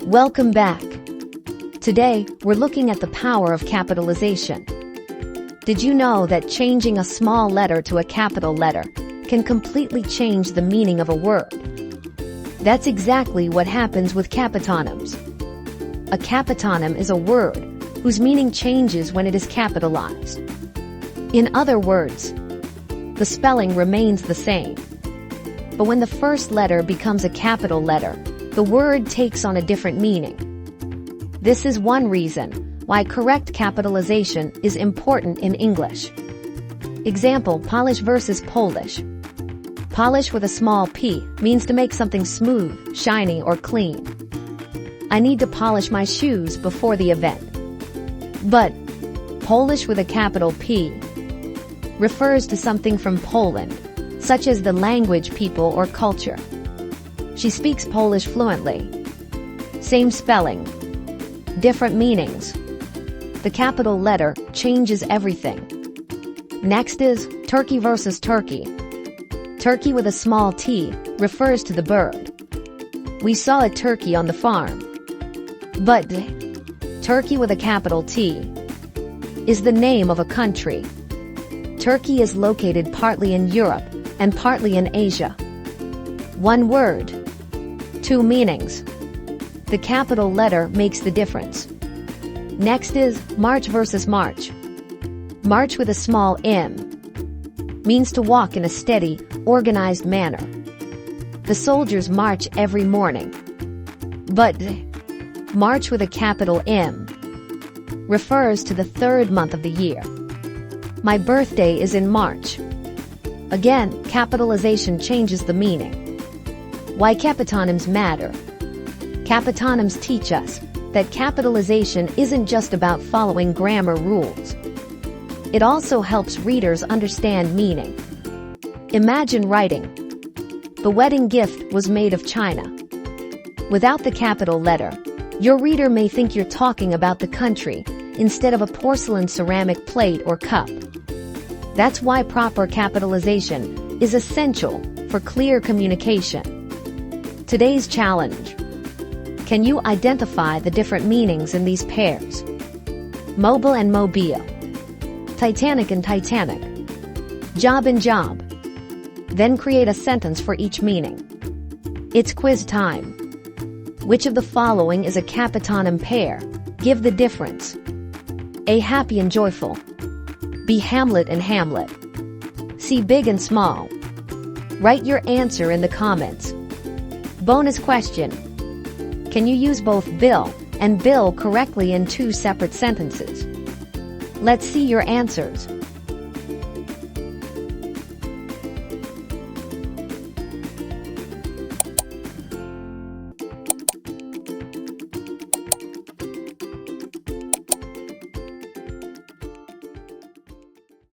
Welcome back. Today, we're looking at the power of capitalization. Did you know that changing a small letter to a capital letter can completely change the meaning of a word? That's exactly what happens with capitonyms. A capitonym is a word whose meaning changes when it is capitalized. In other words, the spelling remains the same. But when the first letter becomes a capital letter, the word takes on a different meaning. This is one reason why correct capitalization is important in English. Example: Polish versus Polish. Polish with a small p means to make something smooth, shiny, or clean. I need to polish my shoes before the event. But Polish with a capital P refers to something from Poland, such as the language, people, or culture. She speaks Polish fluently. Same spelling, different meanings. The capital letter changes everything. Next is Turkey versus Turkey. Turkey with a small t refers to the bird. We saw a turkey on the farm. But Turkey with a capital T is the name of a country. Turkey is located partly in Europe and partly in Asia. One word, two meanings. The capital letter makes the difference. Next is March versus March. March with a small m means to walk in a steady, organized manner. The soldiers march every morning. But March with a capital M refers to the third month of the year. My birthday is in March. Again, capitalization changes the meaning. Why capitonyms matter? Capitonyms teach us that capitalization isn't just about following grammar rules. It also helps readers understand meaning. Imagine writing, "The wedding gift was made of china." Without the capital letter, your reader may think you're talking about the country instead of a porcelain ceramic plate or cup. That's why proper capitalization is essential for clear communication. Today's challenge: can you identify the different meanings in these pairs? Mobile and mobile. Titanic and Titanic. Job and job. Then create a sentence for each meaning. It's quiz time. Which of the following is a capitonym pair? Give the difference. A. Happy and joyful. B. Hamlet and Hamlet. C. Big and small. Write your answer in the comments. Bonus question: can you use both Bill and Bill correctly in two separate sentences? Let's see your answers.